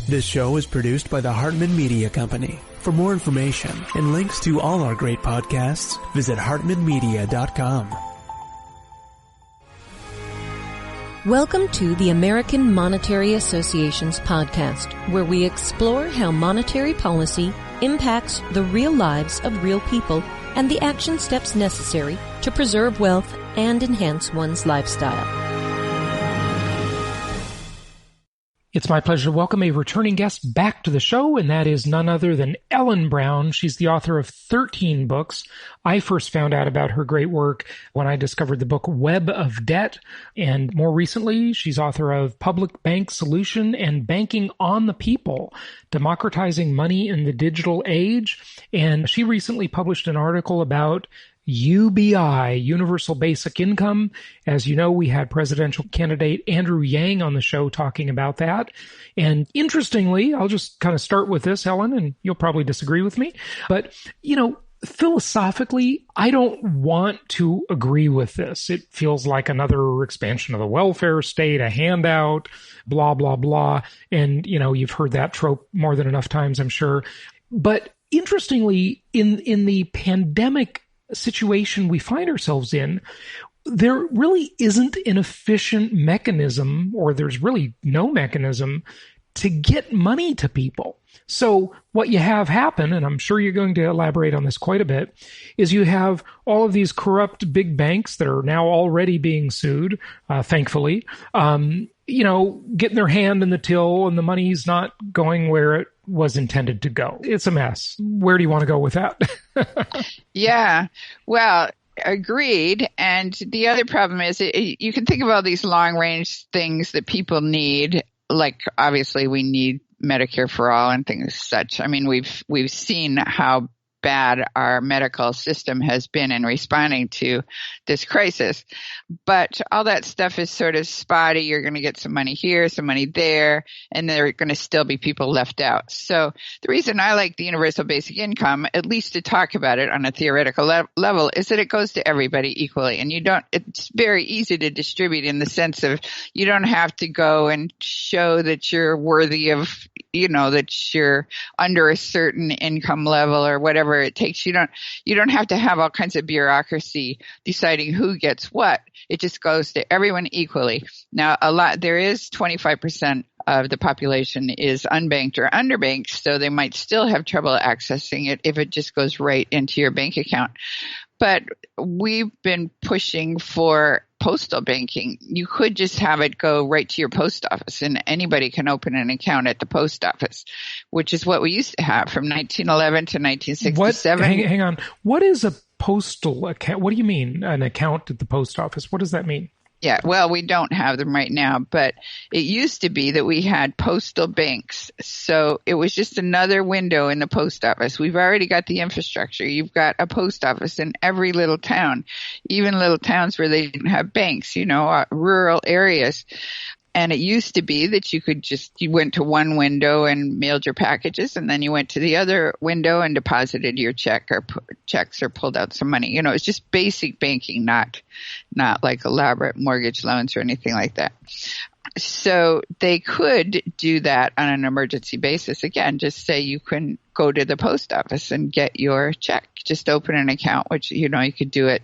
This show is produced by the Hartman Media Company. For more information and links to all our great podcasts, visit hartmanmedia.com. Welcome to the American Monetary Association's podcast, where we explore how monetary policy impacts the real lives of real people and the action steps necessary to preserve wealth and enhance one's lifestyle. It's my pleasure to welcome a returning guest back to the show, and that is none other than Ellen Brown. She's the author of 13 books. I first found out about her great work when I discovered the book Web of Debt, and more recently, she's author of Public Bank Solution and Banking on the People, Democratizing Money in the Digital Age. And she recently published an article about UBI, Universal Basic Income. As you know, we had presidential candidate Andrew Yang on the show talking about that. And interestingly, I'll just kind of start with this, Ellen, and you'll probably disagree with me. But, philosophically, I don't want to agree with this. It feels like another expansion of the welfare state, a handout, blah, blah, blah. And, you've heard that trope more than enough times, I'm sure. But interestingly, in the pandemic situation we find ourselves in, there really isn't an efficient mechanism, or there's really no mechanism to get money to people. So what you have happen, and I'm sure you're going to elaborate on this quite a bit, is you have all of these corrupt big banks that are now already being sued, thankfully, getting their hand in the till, and the money's not going where it was intended to go. It's a mess. Where do you want to go with that? Yeah, well, agreed. And the other problem is you can think of all these long-range things that people need, like obviously we need Medicare for all and things such. I mean, we've seen how bad our medical system has been in responding to this crisis. But all that stuff is sort of spotty. You're going to get some money here, some money there, and there are going to still be people left out. So the reason I like the universal basic income, at least to talk about it on a theoretical level, is that it goes to everybody equally. And it's very easy to distribute in the sense of you don't have to go and show that you're worthy of, that you're under a certain income level or whatever it takes. You don't have to have all kinds of bureaucracy deciding who gets what. It just goes to everyone equally. Now, there is 25% of the population is unbanked or underbanked, so they might still have trouble accessing it if it just goes right into your bank account. But we've been pushing for postal banking. You could just have it go right to your post office, and anybody can open an account at the post office, which is what we used to have from 1911 to 1967. Hang on. What is a postal account? What do you mean, an account at the post office? What does that mean? Yeah, well, we don't have them right now, but it used to be that we had postal banks. So it was just another window in the post office. We've already got the infrastructure. You've got a post office in every little town, even little towns where they didn't have banks, rural areas. And it used to be that you went to one window and mailed your packages, and then you went to the other window and deposited your checks or pulled out some money. It's just basic banking, not like elaborate mortgage loans or anything like that. So they could do that on an emergency basis. Again, just say you can go to the post office and get your check. Just open an account, which, you could do it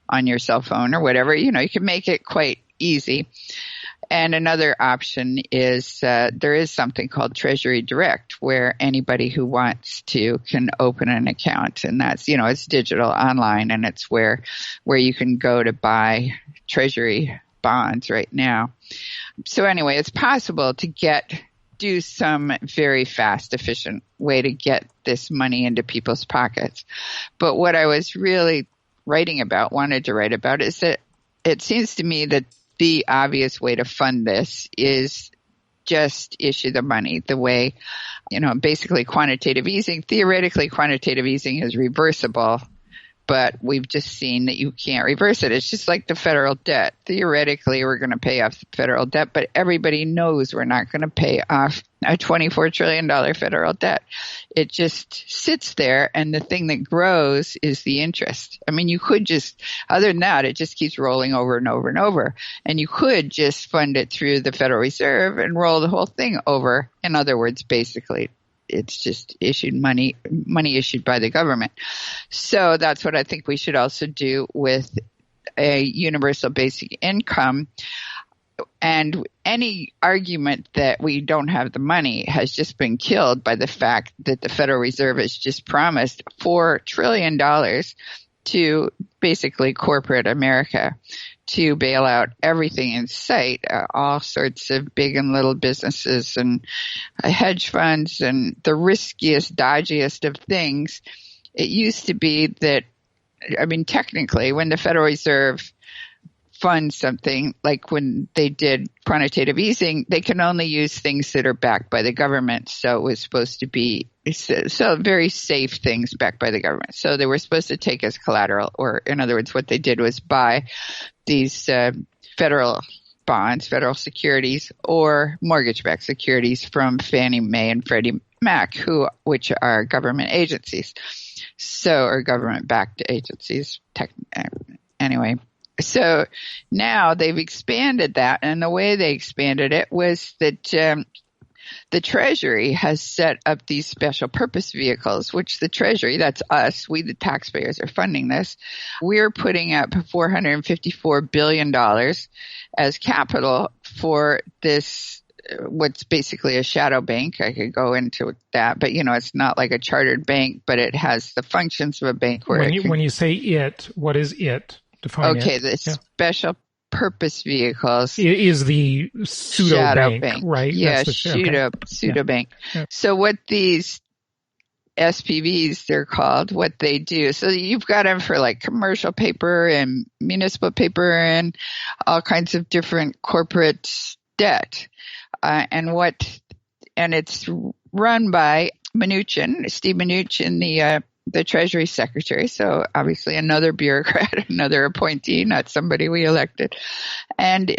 on your cell phone or whatever. You can make it quite easy. And another option is there is something called Treasury Direct, where anybody who wants to can open an account, and that's it's digital, online, and it's where you can go to buy Treasury bonds right now. So anyway, it's possible to do some very fast, efficient way to get this money into people's pockets. But what I was really wanted to write about, is that it seems to me that the obvious way to fund this is just issue the money the way, basically quantitative easing. Theoretically, quantitative easing is reversible but we've just seen that you can't reverse it. It's just like the federal debt. Theoretically, we're going to pay off the federal debt, but everybody knows we're not going to pay off a $24 trillion federal debt. It just sits there, and the thing that grows is the interest. I mean, you could just, other than that, it just keeps rolling over and over and over. And you could just fund it through the Federal Reserve and roll the whole thing over. In other words, basically, it's just issued money issued by the government. So that's what I think we should also do with a universal basic income. And any argument that we don't have the money has just been killed by the fact that the Federal Reserve has just promised $4 trillion to basically corporate America to bail out everything in sight, all sorts of big and little businesses and hedge funds and the riskiest, dodgiest of things. It used to be that, I mean, technically, when the Federal Reserve fund something, like when they did quantitative easing, they can only use things that are backed by the government. So it was supposed to be so very safe things backed by the government. So they were supposed to take as collateral, or in other words, what they did was buy these federal bonds, federal securities, or mortgage-backed securities from Fannie Mae and Freddie Mac, which are government agencies, or government-backed agencies. Anyway. So now they've expanded that, and the way they expanded it was that the Treasury has set up these special purpose vehicles, which the Treasury, that's us, we the taxpayers are funding this. We're putting up $454 billion as capital for this, what's basically a shadow bank. I could go into that, but it's not like a chartered bank, but it has the functions of a bank. When you say it, what is it? Okay, the special purpose vehicles is the pseudo bank, right? Yeah, pseudo bank. Yeah. So what these SPVs, they're called, what they do. So you've got them for like commercial paper and municipal paper and all kinds of different corporate debt, and it's run by Steve Mnuchin, the Treasury Secretary, so obviously another bureaucrat, another appointee, not somebody we elected. And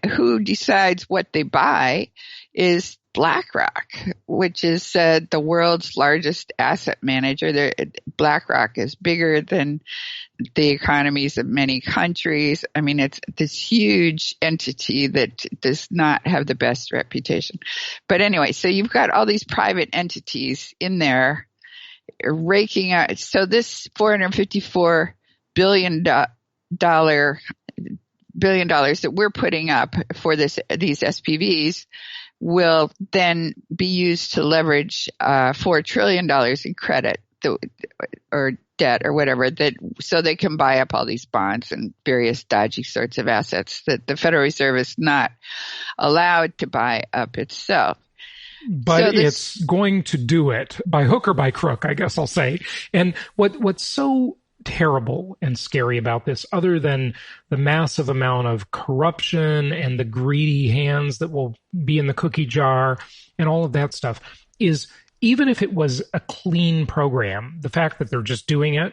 who decides what they buy is BlackRock, which is the world's largest asset manager. BlackRock is bigger than the economies of many countries. I mean, it's this huge entity that does not have the best reputation. But anyway, so you've got all these private entities in there raking out. So this $454 billion that we're putting up for these SPVs will then be used to leverage $4 trillion in credit or debt or whatever, so they can buy up all these bonds and various dodgy sorts of assets that the Federal Reserve is not allowed to buy up itself. But it's going to do it by hook or by crook, I guess I'll say. And what's so terrible and scary about this, other than the massive amount of corruption and the greedy hands that will be in the cookie jar and all of that stuff, is even if it was a clean program, the fact that they're just doing it,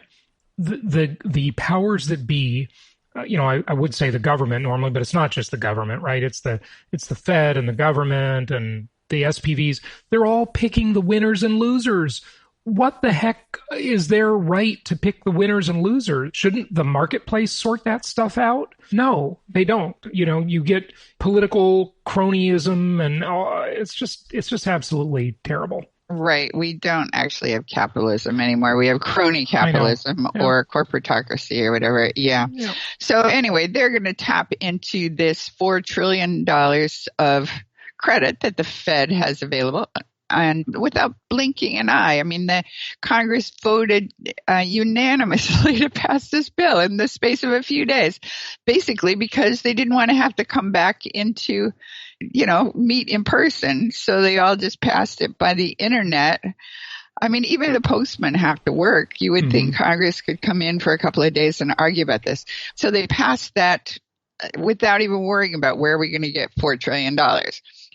the powers that be, I would say the government normally, but it's not just the government, right? It's the Fed and the government and the SPVs, they're all picking the winners and losers. What the heck is their right to pick the winners and losers? Shouldn't the marketplace sort that stuff out? No, they don't. You get political cronyism, and it's just absolutely terrible. Right. We don't actually have capitalism anymore. We have crony capitalism or corporatocracy or whatever. Yeah. So anyway, they're going to tap into this $4 trillion of credit that the Fed has available, and without blinking an eye. I mean, the Congress voted unanimously to pass this bill in the space of a few days, basically because they didn't want to have to come back into, meet in person. So they all just passed it by the internet. I mean, even the postmen have to work. You would think Congress could come in for a couple of days and argue about this. So they passed that without even worrying about where we're going to get $4 trillion.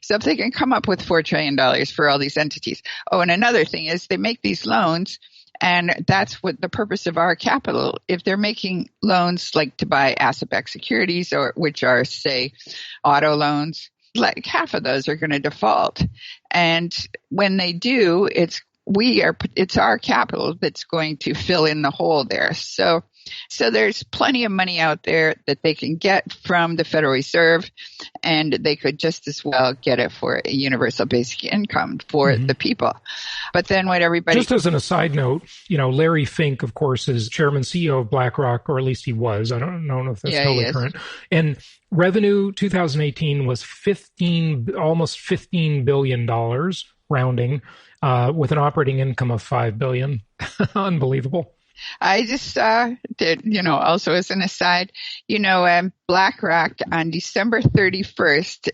So if they can come up with $4 trillion for all these entities. Oh, and another thing is they make these loans And that's what the purpose of our capital. If they're making loans like to buy asset-backed securities, or which are, say, auto loans, like half of those are going to default. And when they do, it's our capital that's going to fill in the hole there. So there's plenty of money out there that they can get from the Federal Reserve, and they could just as well get it for a universal basic income for the people. But then what everybody... Just as an aside note, Larry Fink, of course, is chairman CEO of BlackRock, or at least he was. I don't know if that's totally current. And revenue 2018 was almost $15 billion, rounding, with an operating income of $5 billion. Unbelievable. I just saw that, also as an aside, BlackRock on December 31st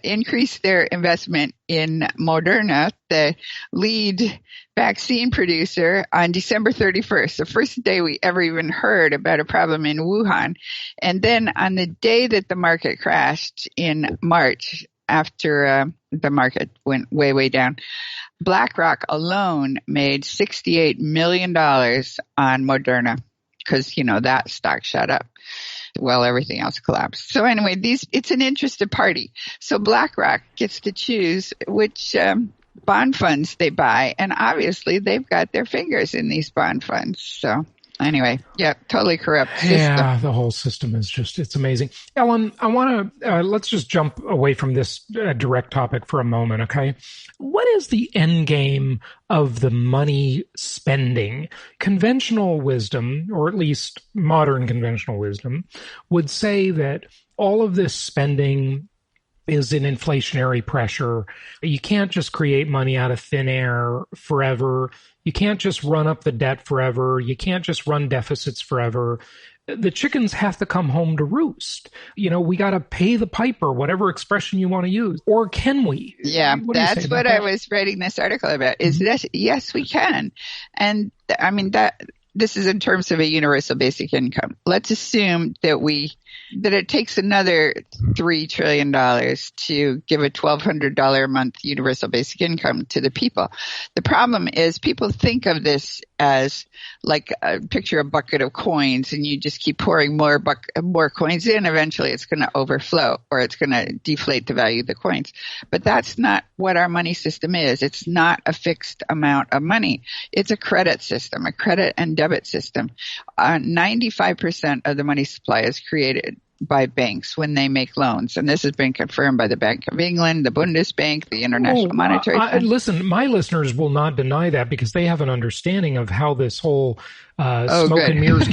increased their investment in Moderna, the lead vaccine producer, on December 31st, the first day we ever even heard about a problem in Wuhan. And then on the day that the market crashed in March, after the market went way, way down, BlackRock alone made $68 million on Moderna because, that stock shot up while everything else collapsed. So anyway, it's an interested party. So BlackRock gets to choose which bond funds they buy. And obviously they've got their fingers in these bond funds. So anyway, yeah, totally corrupt system. Yeah, the whole system is it's amazing. Ellen, I want to, let's just jump away from this direct topic for a moment, okay? What is the end game of the money spending? Conventional wisdom, or at least modern conventional wisdom, would say that all of this spending is an inflationary pressure. You can't just create money out of thin air forever. You can't just run up the debt forever. You can't just run deficits forever. The chickens have to come home to roost. We got to pay the piper, whatever expression you want to use. Or can we? Yeah, that's what I was writing this article about, is that yes, we can. And I mean, this is in terms of a universal basic income. Let's assume that it takes another $3 trillion to give a $1,200 a month universal basic income to the people. The problem is people think of this as like picture a bucket of coins, and you just keep pouring more coins in. Eventually it's going to overflow, or it's going to deflate the value of the coins. But that's not what our money system is. It's not a fixed amount of money. It's a credit system, a credit and debit system. 95% of the money supply is created by banks when they make loans. And this has been confirmed by the Bank of England, the Bundesbank, the International Monetary Fund. Listen, my listeners will not deny that because they have an understanding of how this whole smoke and mirrors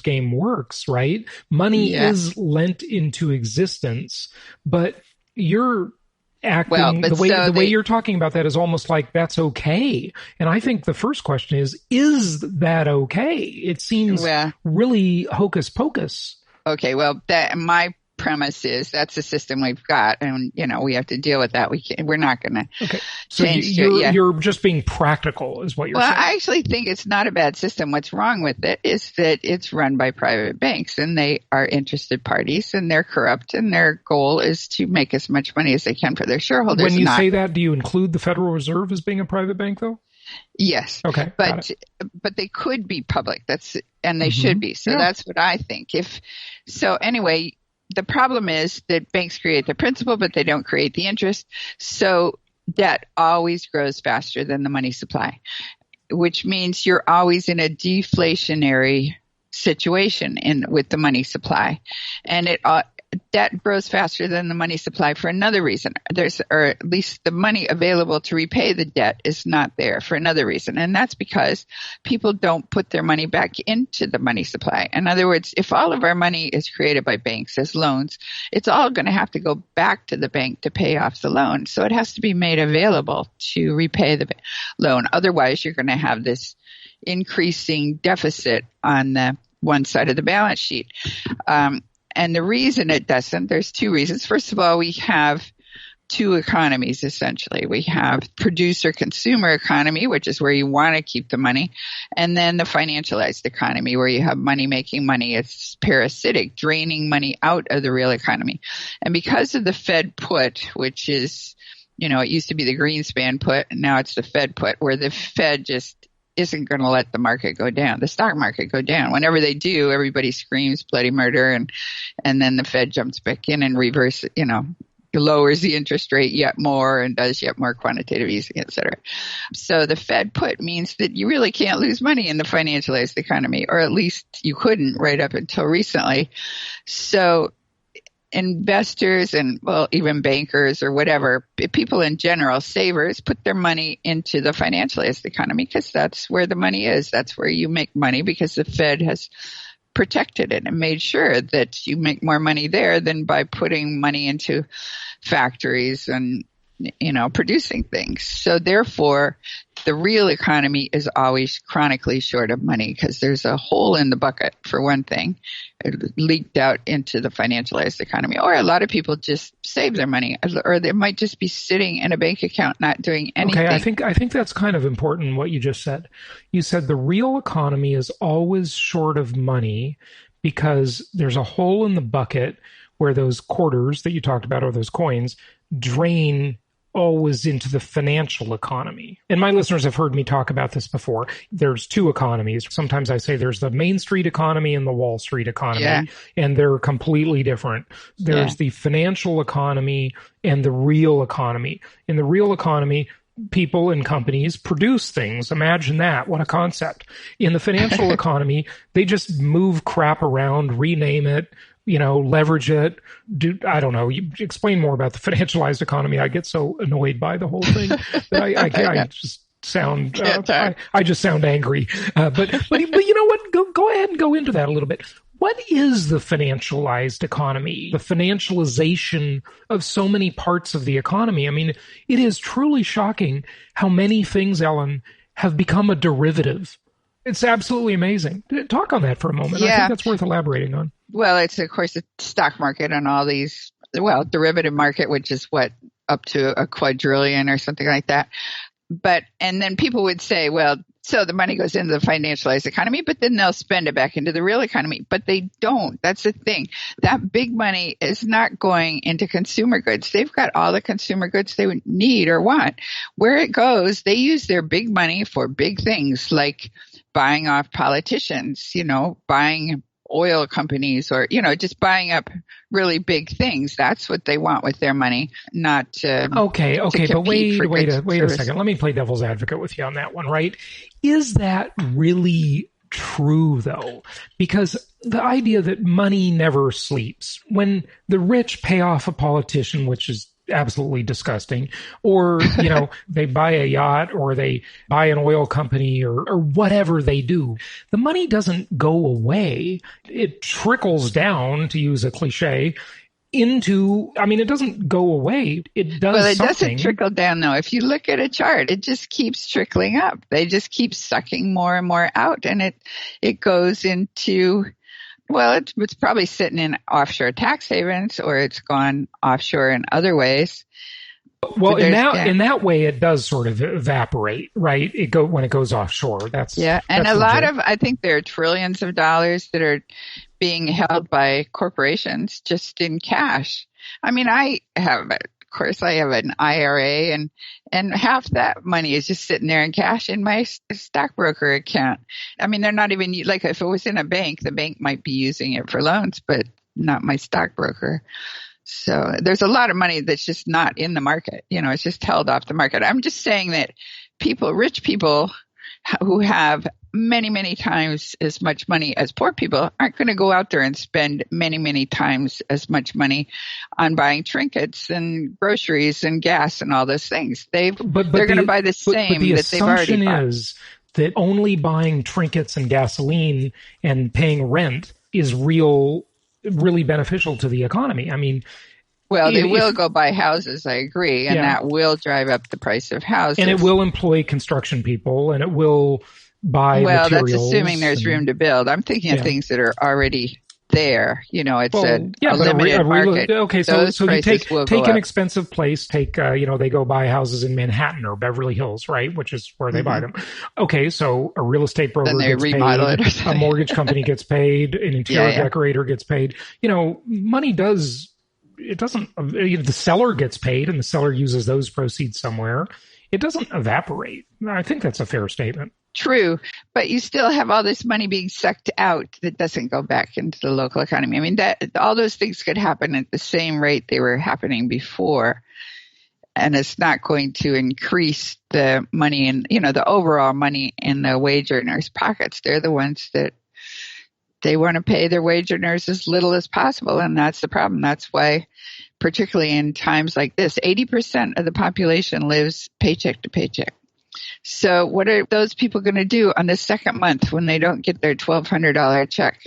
game works, right? Money is lent into existence, but you're acting the way you're talking about that is almost like that's okay. And I think the first question is that okay? It seems really hocus pocus. Okay, well, my premise is that's the system we've got, and we have to deal with that. We're not going to change it. You're just being practical, is what you're saying. Well, I actually think it's not a bad system. What's wrong with it is that it's run by private banks, and they are interested parties, and they're corrupt, and their goal is to make as much money as they can for their shareholders. When you say that, do you include the Federal Reserve as being a private bank, though? Yes. Okay. But they could be public. And they should be. So that's what I think. Anyway, the problem is that banks create the principal, but they don't create the interest. So debt always grows faster than the money supply, which means you're always in a deflationary situation with the money supply. And debt grows faster than the money supply for another reason. Or at least the money available to repay the debt is not there for another reason. And that's because people don't put their money back into the money supply. In other words, if all of our money is created by banks as loans, it's all going to have to go back to the bank to pay off the loan. So it has to be made available to repay the loan. Otherwise, you're going to have this increasing deficit on the one side of the balance sheet. And the reason it doesn't, there's two reasons. First of all, we have two economies, essentially. We have producer-consumer economy, which is where you want to keep the money, and then the financialized economy, where you have money making money. It's parasitic, draining money out of the real economy. And because of the Fed put, which is it used to be the Greenspan put, and now it's the Fed put, where the Fed just isn't going to let the market go down, the stock market go down. Whenever they do, everybody screams bloody murder, and then the Fed jumps back in and reverse, lowers the interest rate yet more and does yet more quantitative easing, et cetera. So the Fed put means that you really can't lose money in the financialized economy, or at least you couldn't right up until recently. So investors and, well, even bankers or whatever, people in general, savers, put their money into the financialized economy because that's where the money is. That's where you make money because the Fed has protected it and made sure that you make more money there than by putting money into factories and, producing things. So therefore, the real economy is always chronically short of money because there's a hole in the bucket, for one thing. It leaked out into the financialized economy. Or a lot of people just save their money, or they might just be sitting in a bank account not doing anything. Okay, I think that's kind of important what you just said. You said the real economy is always short of money because there's a hole in the bucket where those quarters that you talked about, or those coins, drain always into the financial economy. And my listeners have heard me talk about this before. There's two economies. Sometimes I say there's the Main Street economy and the Wall Street economy, and they're completely different. There's the financial economy and the real economy. In the real economy, people and companies produce things. Imagine that. What a concept. In the financial economy, they just move crap around, rename it, leverage it. I don't know. You explain more about the financialized economy. I get so annoyed by the whole thing that I just sound, I just sound angry. But you know what? Go ahead and go into that a little bit. What is the financialized economy? The financialization of so many parts of the economy. I mean, it is truly shocking how many things, Ellen, have become a derivative. It's absolutely amazing. Talk on that for a moment. I think that's worth elaborating on. Well, it's, of course, the stock market and all these, derivative market, which is up to a quadrillion or something like that. And then people would say, well, so the money goes into the financialized economy, but then they'll spend it back into the real economy. But they don't. That's the thing. That big money is not going into consumer goods. They've got all the consumer goods they would need or want. Where it goes, they use their big money for big things like buying off politicians, buying oil companies, or, just buying up really big things. That's what they want with their money, not Okay, but wait a second. Let me play devil's advocate with you on that one, right? Is that really true, though? Because the idea that money never sleeps, when the rich pay off a politician, which is absolutely disgusting, or, they buy a yacht, or they buy an oil company, or whatever they do, the money doesn't go away. It trickles down, to use a cliche, it doesn't go away. It does Well, it something. doesn't trickle down, though. If you look at a chart, it just keeps trickling up. They just keep sucking more and more out, and it goes into... Well, it's probably sitting in offshore tax havens, or it's gone offshore in other ways. Well, in that way, it does sort of evaporate, right? When it goes offshore. And I think there are trillions of dollars that are being held by corporations just in cash. I mean, I have an IRA, and half that money is just sitting there in cash in my stockbroker account. I mean, they're not even, like, if it was in a bank, the bank might be using it for loans, but not my stockbroker. So there's a lot of money that's just not in the market. It's just held off the market. I'm just saying that rich people who have many, many times as much money as poor people aren't going to go out there and spend many, many times as much money on buying trinkets and groceries and gas and all those things. They're going to buy the same that they've already bought. The assumption is that only buying trinkets and gasoline and paying rent is really beneficial to the economy. I mean, well, they will go buy houses, I agree, and that will drive up the price of houses. And it will employ construction people, and it will buy materials. Well, that's assuming there's room to build. I'm thinking of things that are already there. It's a limited market. Okay, so you take an expensive place, they go buy houses in Manhattan or Beverly Hills, right, which is where they buy them. Okay, so a real estate broker gets paid, a mortgage company gets paid, an interior decorator gets paid. Money does it doesn't, the seller gets paid and the seller uses those proceeds somewhere. It doesn't evaporate. I think that's a fair statement. True, but you still have all this money being sucked out that doesn't go back into the local economy. I mean, that all those things could happen at the same rate they were happening before, and it's not going to increase the money in, the overall money in the wage earners' pockets. They're the ones that they want to pay their wage earners as little as possible, and that's the problem. That's why, particularly in times like this, 80% of the population lives paycheck to paycheck. So what are those people going to do on the second month when they don't get their $1,200 check?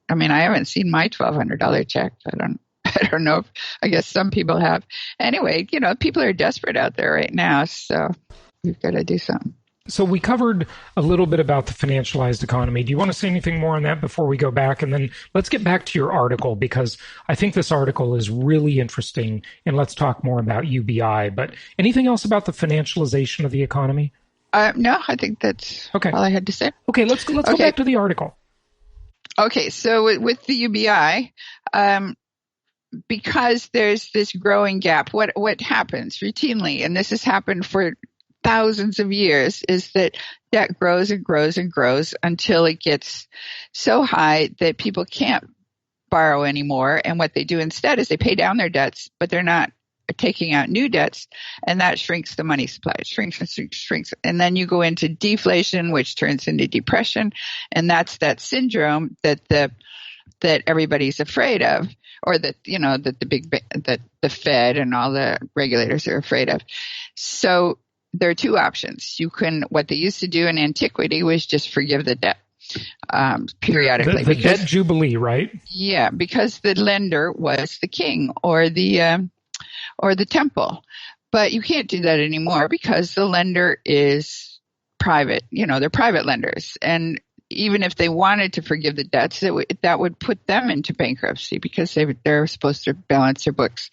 I mean, I haven't seen my $1,200 check. I don't know. I guess some people have. Anyway, people are desperate out there right now, so we've got to do something. So we covered a little bit about the financialized economy. Do you want to say anything more on that before we go back? And then let's get back to your article, because I think this article is really interesting, and let's talk more about UBI. But anything else about the financialization of the economy? No, I think that's all I had to say. Okay, let's go back to the article. Okay, so with the UBI, because there's this growing gap, what happens routinely, and this has happened for thousands of years, is that debt grows and grows and grows until it gets so high that people can't borrow anymore. And what they do instead is they pay down their debts, but they're not taking out new debts, and that shrinks the money supply. It shrinks. And then you go into deflation, which turns into depression. And that's that syndrome that everybody's afraid of, or that the Fed and all the regulators are afraid of. So there are two options. What they used to do in antiquity was just forgive the debt periodically. The debt jubilee, right? Yeah, because the lender was the king or the temple. But you can't do that anymore because the lender is private. They're private lenders. And even if they wanted to forgive the debts, that would put them into bankruptcy because they're supposed to balance their books.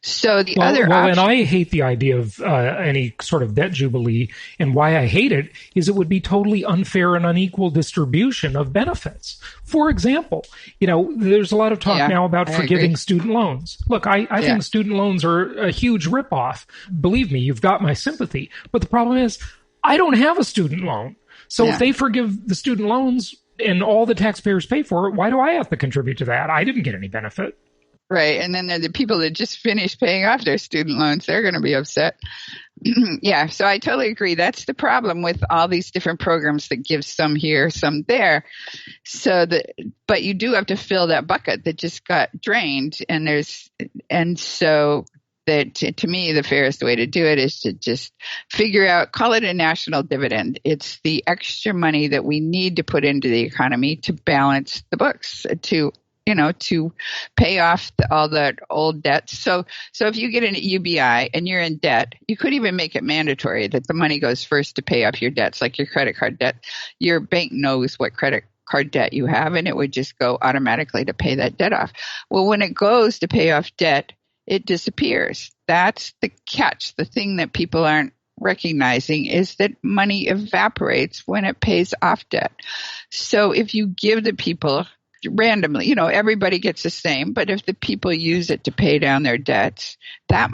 So the other option, and I hate the idea of any sort of debt jubilee. And why I hate it is it would be totally unfair and unequal distribution of benefits. For example, there's a lot of talk now about forgiving student loans. Look, I think student loans are a huge ripoff. Believe me, you've got my sympathy. But the problem is, I don't have a student loan. So if they forgive the student loans and all the taxpayers pay for it, why do I have to contribute to that? I didn't get any benefit. Right. And then there are the people that just finished paying off their student loans. They're going to be upset. Yeah. So I totally agree. That's the problem with all these different programs that give some here, some there. But you do have to fill that bucket that just got drained. And so that to me, the fairest way to do it is to just figure out, call it a national dividend. It's the extra money that we need to put into the economy to balance the books, to pay off all that old debt. So if you get an UBI and you're in debt, you could even make it mandatory that the money goes first to pay off your debts, like your credit card debt. Your bank knows what credit card debt you have, and it would just go automatically to pay that debt off. Well, when it goes to pay off debt, it disappears. That's the catch. The thing that people aren't recognizing is that money evaporates when it pays off debt. So if you give the people randomly, everybody gets the same, but if the people use it to pay down their debts, that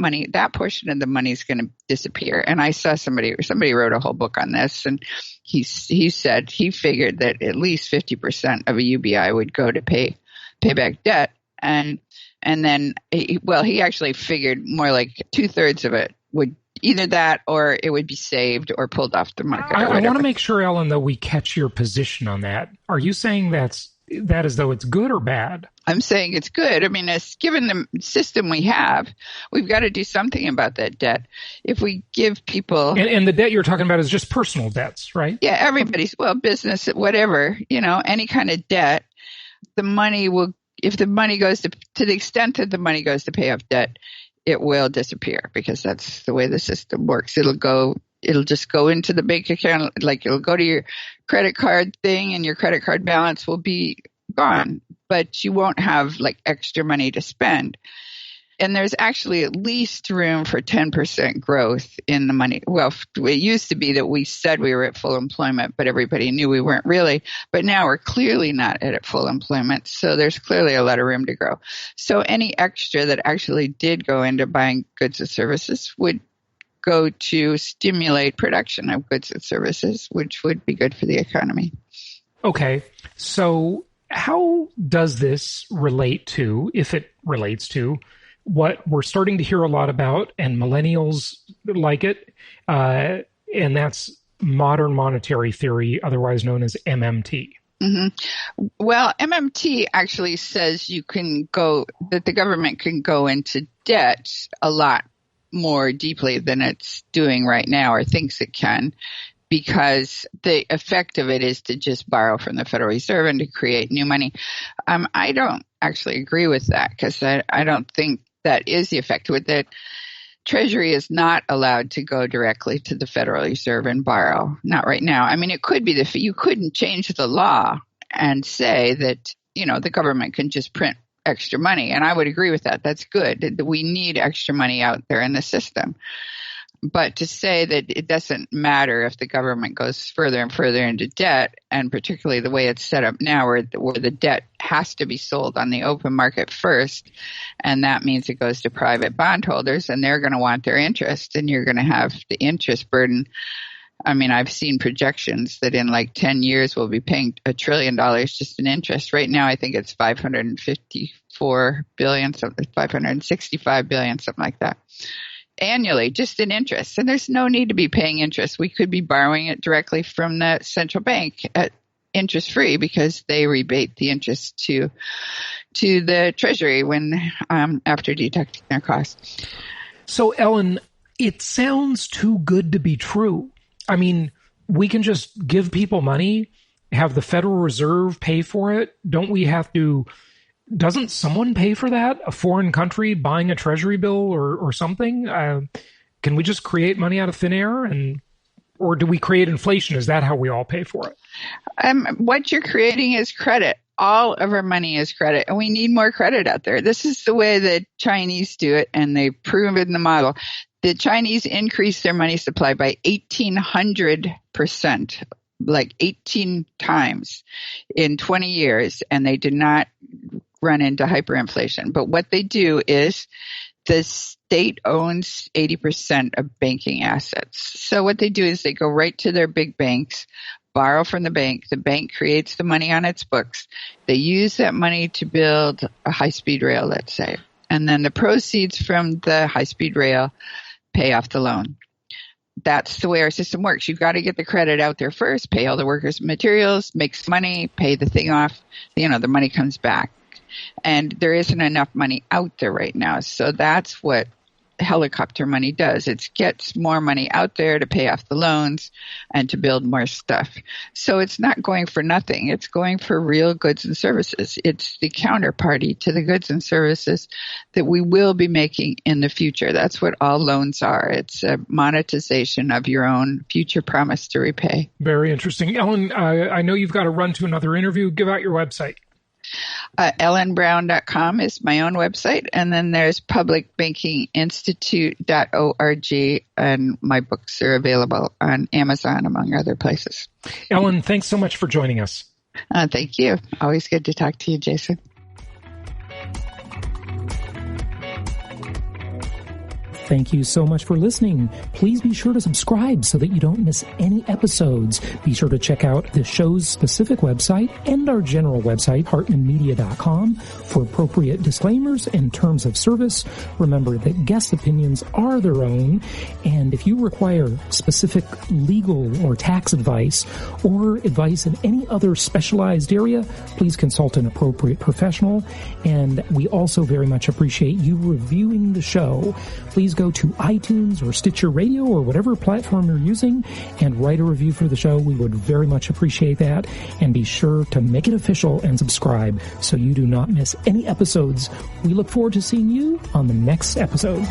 portion of the money is going to disappear. And I saw somebody wrote a whole book on this, and he said he figured that at least 50% of a UBI would go to pay back debt. And then, he actually figured more like 2/3 of it would either that or it would be saved or pulled off the market. I want to make sure, Ellen, that we catch your position on that. Are you saying that as though it's good or bad? I'm saying it's good. I mean, given the system we have, we've got to do something about that debt. If we give people... And the debt you're talking about is just personal debts, right? Yeah, everybody's, business, whatever, any kind of debt, the money will... If the money goes to the extent that the money goes to pay off debt, it will disappear because that's the way the system works. It'll just go into the bank account, like it'll go to your credit card thing and your credit card balance will be gone, but you won't have like extra money to spend. And there's actually at least room for 10% growth in the money. Well, it used to be that we said we were at full employment, but everybody knew we weren't really. But now we're clearly not at full employment. So there's clearly a lot of room to grow. So any extra that actually did go into buying goods and services would go to stimulate production of goods and services, which would be good for the economy. Okay. So how does this relate to, if it relates to, what we're starting to hear a lot about, and millennials like it, and that's modern monetary theory, otherwise known as MMT? Mm-hmm. Well, MMT actually says that the government can go into debt a lot more deeply than it's doing right now, or thinks it can, because the effect of it is to just borrow from the Federal Reserve and to create new money. I don't actually agree with that, because I don't think that is the effect. With that, Treasury is not allowed to go directly to the Federal Reserve and borrow. Not right now. I mean, it could be you couldn't change the law and say that, the government can just print extra money. And I would agree with that. That's good. We need extra money out there in the system. But to say that it doesn't matter if the government goes further and further into debt, and particularly the way it's set up now, where the debt has to be sold on the open market first, and that means it goes to private bondholders, and they're going to want their interest, and you're going to have the interest burden. I mean, I've seen projections that in like 10 years we'll be paying $1 trillion just in interest. Right now, I think it's $554 billion, $565 billion, something like that, annually, just in interest. And there's no need to be paying interest. We could be borrowing it directly from the central bank at interest free, because they rebate the interest to the Treasury when after deducting their costs. So, Ellen, it sounds too good to be true. I mean, we can just give people money, have the Federal Reserve pay for it. Doesn't someone pay for that? A foreign country buying a treasury bill or something? Can we just create money out of thin air? Or do we create inflation? Is that how we all pay for it? What you're creating is credit. All of our money is credit, and we need more credit out there. This is the way the Chinese do it, and they've proven the model. The Chinese increased their money supply by 1,800%, like 18 times in 20 years, and they did not run into hyperinflation. But what they do is the state owns 80% of banking assets. So what they do is they go right to their big banks, borrow from the bank creates the money on its books. They use that money to build a high-speed rail, let's say. And then the proceeds from the high-speed rail pay off the loan. That's the way our system works. You've got to get the credit out there first, pay all the workers and materials, make some money, pay the thing off. The money comes back. And there isn't enough money out there right now. So that's what helicopter money does. It gets more money out there to pay off the loans and to build more stuff. So it's not going for nothing. It's going for real goods and services. It's the counterparty to the goods and services that we will be making in the future. That's what all loans are. It's a monetization of your own future promise to repay. Very interesting. Ellen, I know you've got to run to another interview. Give out your website. ellenbrown.com is my own website, and then there's publicbankinginstitute.org, and my books are available on Amazon, among other places. Ellen, thanks so much for joining us. Thank you. Always good to talk to you, Jason. Thank you so much for listening. Please be sure to subscribe so that you don't miss any episodes. Be sure to check out the show's specific website and our general website, hartmanmedia.com, for appropriate disclaimers and terms of service. Remember that guest opinions are their own, and if you require specific legal or tax advice or advice in any other specialized area, please consult an appropriate professional. And we also very much appreciate you reviewing the show. Please go to iTunes or Stitcher Radio or whatever platform you're using and write a review for the show. We would very much appreciate that. And be sure to make it official and subscribe so you do not miss any episodes. We look forward to seeing you on the next episode.